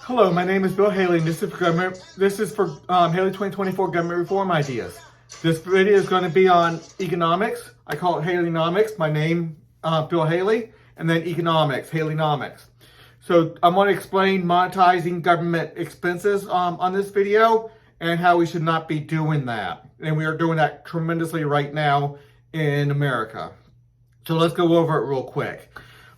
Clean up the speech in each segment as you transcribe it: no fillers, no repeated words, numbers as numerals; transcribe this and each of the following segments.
Hello, my name is Bill Haley, and this is for Haley2024 government reform ideas. This video is going to be on economics. I call it Haleynomics. My name, Bill Haley, and then economics, Haleynomics. So I'm going to explain monetizing government expenses on this video and how we should not be doing that. And we are doing that tremendously right now in America. So let's go over it real quick.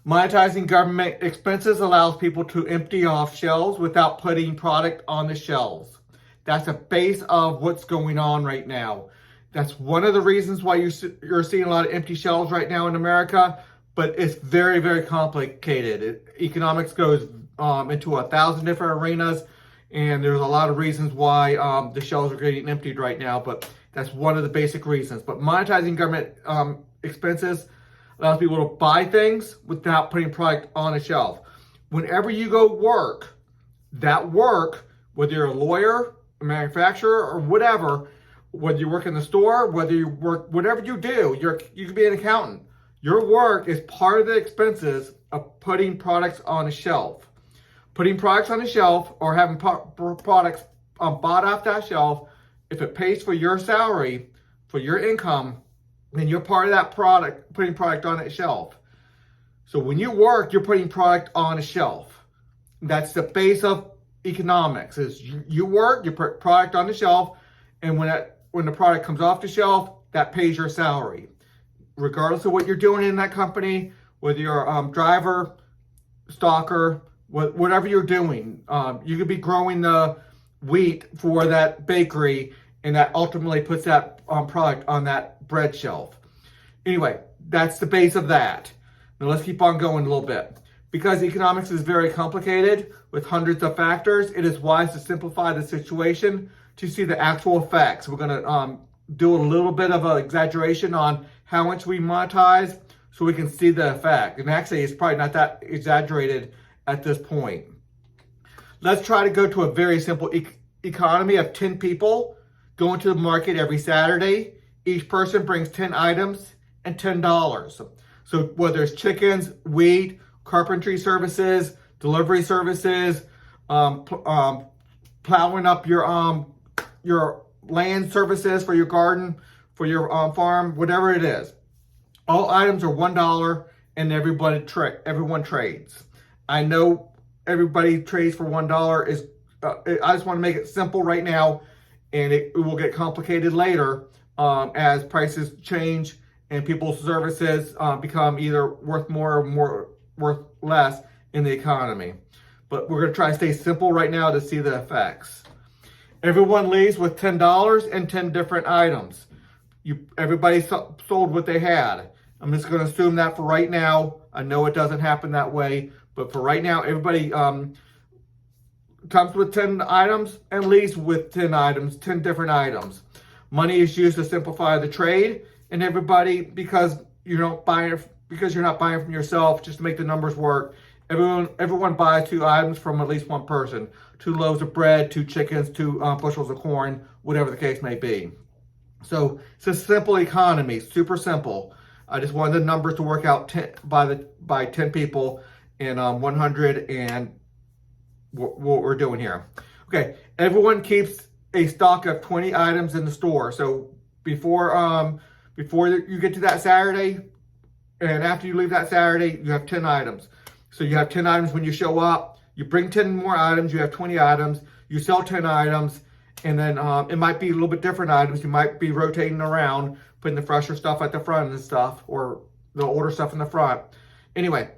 Monetizing government expenses allows people to empty off shelves without putting product on the shelves. That's a base of what's going on right now. That's one of the reasons why you're seeing a lot of empty shelves right now in America, but it's very, very complicated. Economics goes into 1,000 different arenas, and there's a lot of reasons why the shelves are getting emptied right now, but that's one of the basic reasons. But monetizing government expenses allows people to buy things without putting product on a shelf. Whenever you go work, that work, whether you're a lawyer, a manufacturer, or whatever, whether you work in the store, whether you work, whatever you do, you could be an accountant. Your work is part of the expenses of putting products on a shelf. Putting products on a shelf or having products bought off that shelf, if it pays for your salary, for your income, then you're part of that product, putting product on a shelf. So when you work, you're putting product on a shelf. That's the base of economics. Is you work, you put product on the shelf, and when the product comes off the shelf, that pays your salary. Regardless of what you're doing in that company, whether you're a driver, stalker, whatever you're doing, you could be growing the wheat for that bakery, and that ultimately puts that product on that bread shelf. Anyway, that's the base of that. Now let's keep on going a little bit. Because economics is very complicated with hundreds of factors, it is wise to simplify the situation to see the actual effects. We're going to do a little bit of an exaggeration on how much we monetize so we can see the effect. And actually, it's probably not that exaggerated at this point. Let's try to go to a very simple economy of 10 people going to the market every Saturday. Each person brings 10 items and $10. So whether it's chickens, wheat, carpentry services, delivery services, plowing up your land services for your garden, for your farm, whatever it is. All items are $1 and everyone trades. I know everybody trades for $1. I just want to make it simple right now, and it will get complicated later as prices change and people's services become either worth more or worth less in the economy. But we're going to try to stay simple right now to see the effects. Everyone leaves with $10 and 10 different items. Everybody sold what they had. I'm just going to assume that for right now. I know it doesn't happen that way, but for right now, everybody comes with 10 items and leaves with 10 items, 10 different items. Money is used to simplify the trade, and everybody, because you're not buying from yourself just to make the numbers work, everyone buys 2 items from at least one person. 2 loaves of bread, 2 chickens, 2 bushels of corn, whatever the case may be. So it's a simple economy, super simple. I just wanted the numbers to work out by 10 people and 100 and what we're doing here. Okay, everyone keeps a stock of 20 items in the store. So before you get to that Saturday, and after you leave that Saturday, you have 10 items. So you have 10 items when you show up. You bring 10 more items. You have 20 items. You sell 10 items, and then it might be a little bit different items. You might be rotating around, putting the fresher stuff at the front and stuff, or the older stuff in the front. Anyway,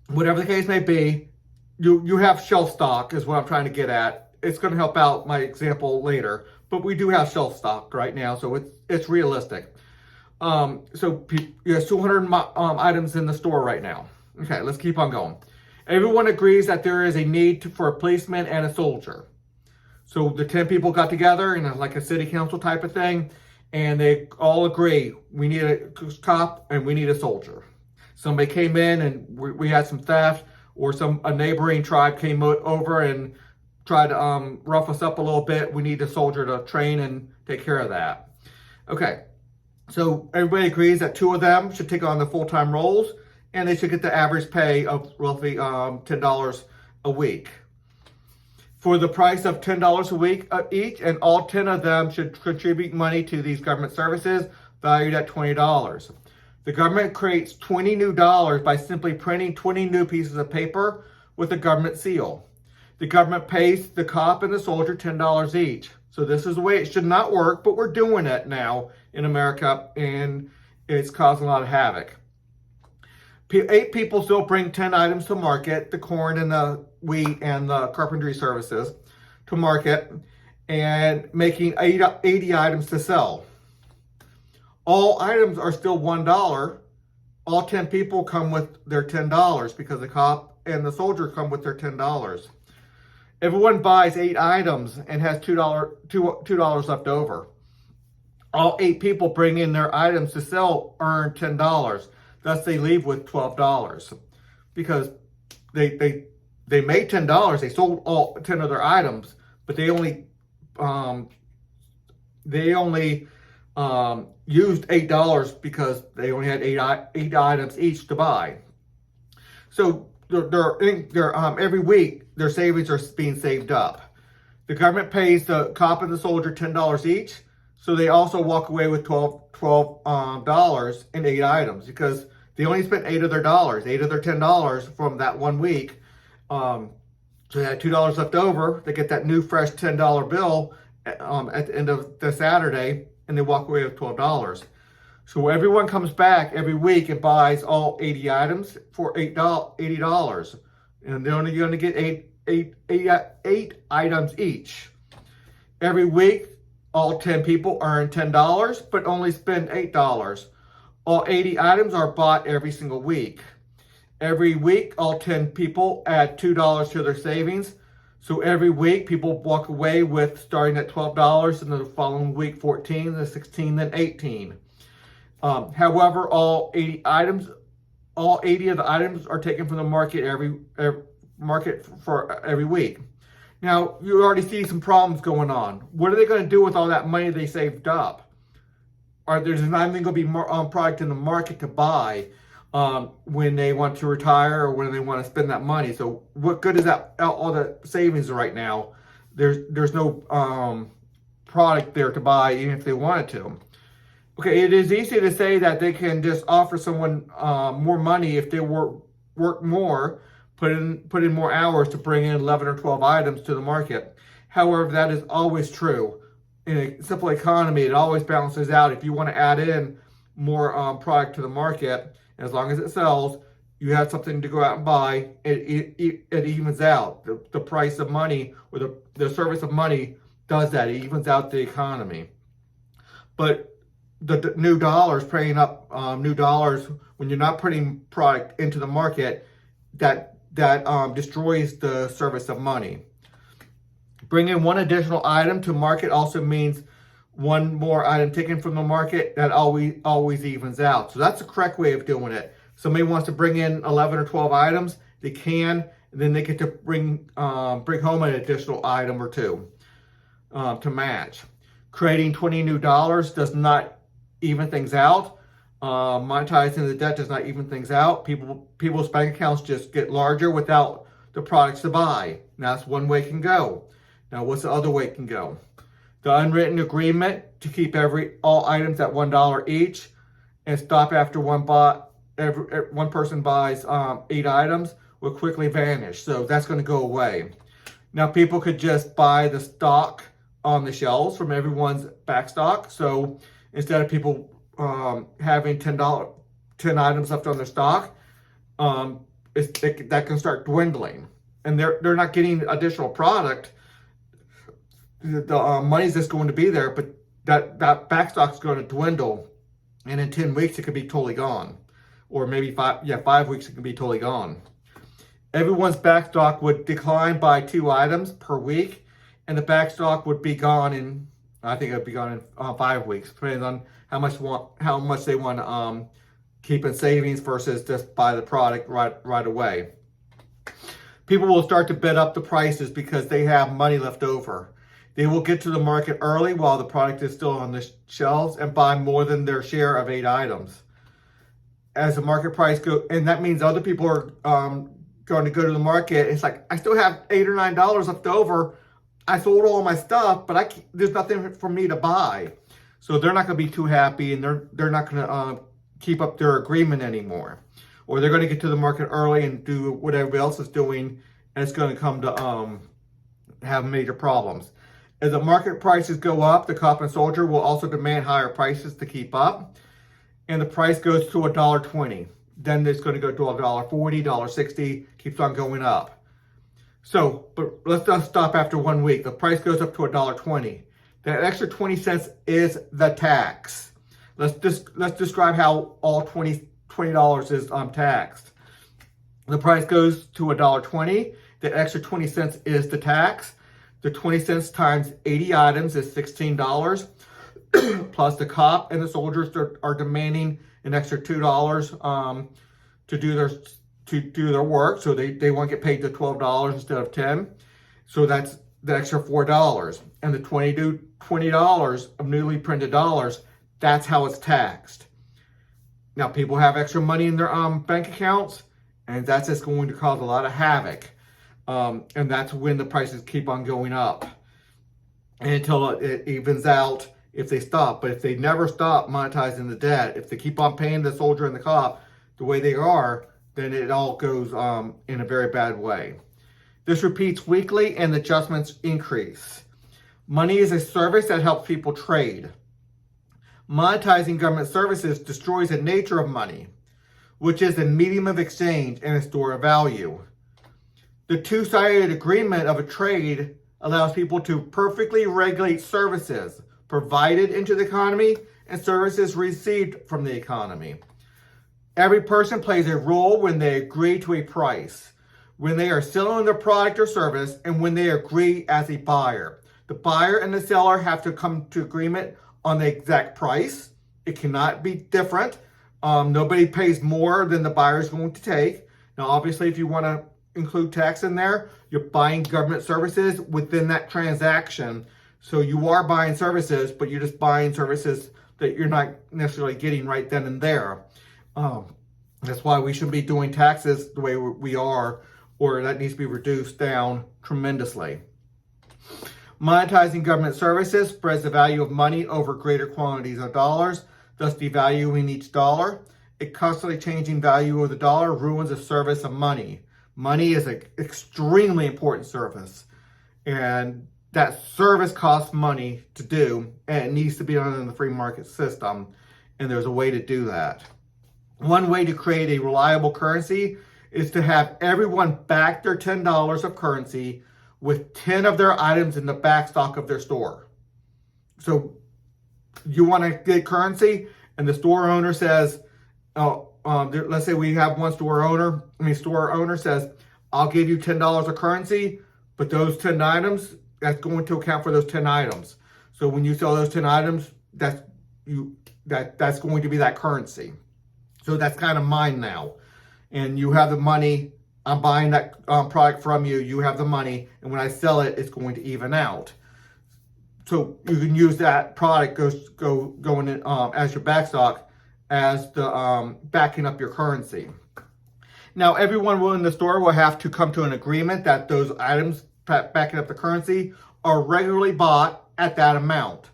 whatever the case may be, you have shelf stock is what I'm trying to get at. It's going to help out my example later, but we do have shelf stock right now, so it's realistic. So you have 200 items in the store right now. Okay, let's keep on going. Everyone agrees that there is a need for a policeman and a soldier. So the 10 people got together in like a city council type of thing, and they all agree we need a cop and we need a soldier. Somebody came in and we had some theft, or a neighboring tribe came over and tried to rough us up a little bit. We need a soldier to train and take care of that. Okay, so everybody agrees that 2 of them should take on the full-time roles, and they should get the average pay of roughly $10 a week. for the price of $10 a week each, and all 10 of them should contribute money to these government services valued at $20. The government creates 20 new dollars by simply printing 20 new pieces of paper with a government seal. The government pays the cop and the soldier $10 each. So this is the way it should not work, but we're doing it now in America, and it's causing a lot of havoc. 8 people still bring 10 items to market, the corn and the wheat and the carpentry services to market, and making 80 items to sell. All items are still $1. All 10 people come with their $10 because the cop and the soldier come with their $10. Everyone buys 8 items and has $2 left over. All 8 people bring in their items to sell earn $10. Thus, they leave with $12 because they made $10. They sold all 10 of their items, but they only used $8 because they only had eight items each to buy. So every week their savings are being saved up. The government pays the cop and the soldier $10 each, so they also walk away with $12 in 8 items because they only spent 8 of their $10 from that 1 week. So they had $2 left over. They get that new fresh $10 bill at the end of the Saturday, and they walk away with $12. So everyone comes back every week and buys all 80 items for $80. And they're only going to get eight items each. Every week, all 10 people earn $10, but only spend $8. All 80 items are bought every single week. Every week, all 10 people add $2 to their savings. So every week, people walk away with starting at $12, and the following week, $14, then $16, then $18. However, all 80 of the items are taken from the market every week. Now, you already see some problems going on. What are they going to do with all that money they saved up? There's not even going to be more product in the market to buy when they want to retire or when they want to spend that money. So what good is that? All the savings right now, there's no product there to buy even if they wanted to. Okay, it is easy to say that they can just offer someone more money if they work more, put in more hours to bring in 11 or 12 items to the market. However, that is always true. In a simple economy, it always balances out. If you want to add in more product to the market, as long as it sells, you have something to go out and buy. It evens out. The price of money or the service of money does that. It evens out the economy. But the new dollars, paying up new dollars when you're not putting product into the market, that destroys the service of money. Bringing one additional item to market also means one more item taken from the market. That always evens out. So that's the correct way of doing it. Somebody wants to bring in 11 or 12 items, they can, and then they get to bring home an additional item or two to match. Creating 20 new dollars does not even things out. Monetizing the debt does not even things out. People's bank accounts just get larger without the products to buy. And that's one way it can go. Now, what's the other way it can go? The unwritten agreement to keep all items at $1 each and stop after one person buys 8 items will quickly vanish. So that's going to go away. Now, people could just buy the stock on the shelves from everyone's back stock. So instead of people having 10 items left on their stock, that can start dwindling. And they're not getting additional product. The money's just going to be there, but that back stock is going to dwindle, and in 10 weeks it could be totally gone, or maybe 5 weeks it could be totally gone. Everyone's back stock would decline by 2 items per week, and the back stock would be gone in, I think it would be gone in 5 weeks, depending on how much they want to keep in savings versus just buy the product right away. People will start to bid up the prices because they have money left over. They will get to the market early while the product is still on the shelves and buy more than their share of 8 items. As the market price goes, and that means other people are going to go to the market. It's like, I still have $8 or $9 left over. I sold all my stuff, but there's nothing for me to buy. So they're not going to be too happy, and they're not going to keep up their agreement anymore. Or they're going to get to the market early and do what everybody else is doing, and it's going to come to have major problems. As the market prices go up, the cop and soldier will also demand higher prices to keep up. And the price goes to $1.20. Then it's going to go to $1.40, $1.60, keeps on going up. So, but let's not stop after 1 week. The price goes up to $1.20. That extra 20 cents is the tax. Let's describe how all $20 is taxed. The price goes to $1.20. The extra 20 cents is the tax. The 20 cents times 80 items is $16. Plus the cop and the soldiers are demanding an extra $2 to do their work. So they want to get paid the $12 instead of $10. So that's the extra $4. And the $20 of newly printed dollars, that's how it's taxed. Now, people have extra money in their bank accounts, and that's just going to cause a lot of havoc. And that's when the prices keep on going up until it evens out if they stop. But if they never stop monetizing the debt, if they keep on paying the soldier and the cop the way they are, then it all goes in a very bad way. This repeats weekly and the adjustments increase. Money is a service that helps people trade. Monetizing government services destroys the nature of money, which is a medium of exchange and a store of value. The two-sided agreement of a trade allows people to perfectly regulate services provided into the economy and services received from the economy. Every person plays a role when they agree to a price, when they are selling their product or service, and when they agree as a buyer. The buyer and the seller have to come to agreement on the exact price. It cannot be different. Nobody pays more than the buyer is going to take. Now, obviously, if you want to include tax in there, you're buying government services within that transaction. So you are buying services, but you're just buying services that you're not necessarily getting right then and there. That's why we shouldn't be doing taxes the way we are, or that needs to be reduced down tremendously. Monetizing government services spreads the value of money over greater quantities of dollars, thus devaluing each dollar. A constantly changing value of the dollar ruins the service of money. Money is an extremely important service, and that service costs money to do, and it needs to be done in the free market system, and there's a way to do that. One way to create a reliable currency is to have everyone back their $10 of currency with 10 of their items in the back stock of their store. So you want to get currency, and the store owner says, let's say we have one store owner says, I'll give you $10 of currency, but those 10 items, that's going to account for those 10 items. So when you sell those 10 items, that's going to be that currency. So that's kind of mine now. And you have the money. I'm buying that product from you. You have the money. And when I sell it, it's going to even out. So you can use that product going in as your backstock, as the backing up your currency. Now, everyone in the store will have to come to an agreement that those items backing up the currency are regularly bought at that amount.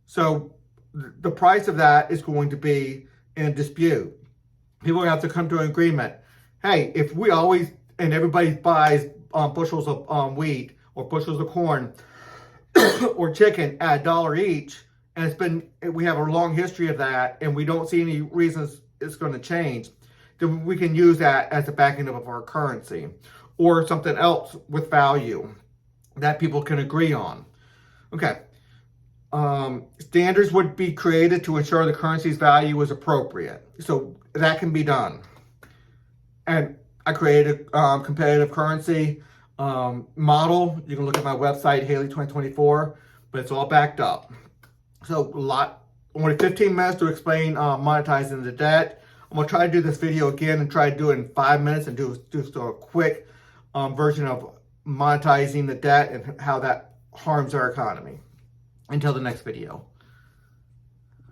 So the price of that is going to be in dispute. People have to come to an agreement. Hey, if we always, and everybody buys bushels of wheat or bushels of corn or chicken at $1 each, and we have a long history of that, and we don't see any reasons it's going to change, then we can use that as the backing up of our currency, or something else with value that people can agree on. Okay. Standards would be created to ensure the currency's value is appropriate. So that can be done. And I created a competitive currency model. You can look at my website, Haley2024, but it's all backed up. So only 15 minutes to explain monetizing the debt. I'm going to try to do this video again and try to do it in 5 minutes and do a quick version of monetizing the debt and how that harms our economy. Until the next video.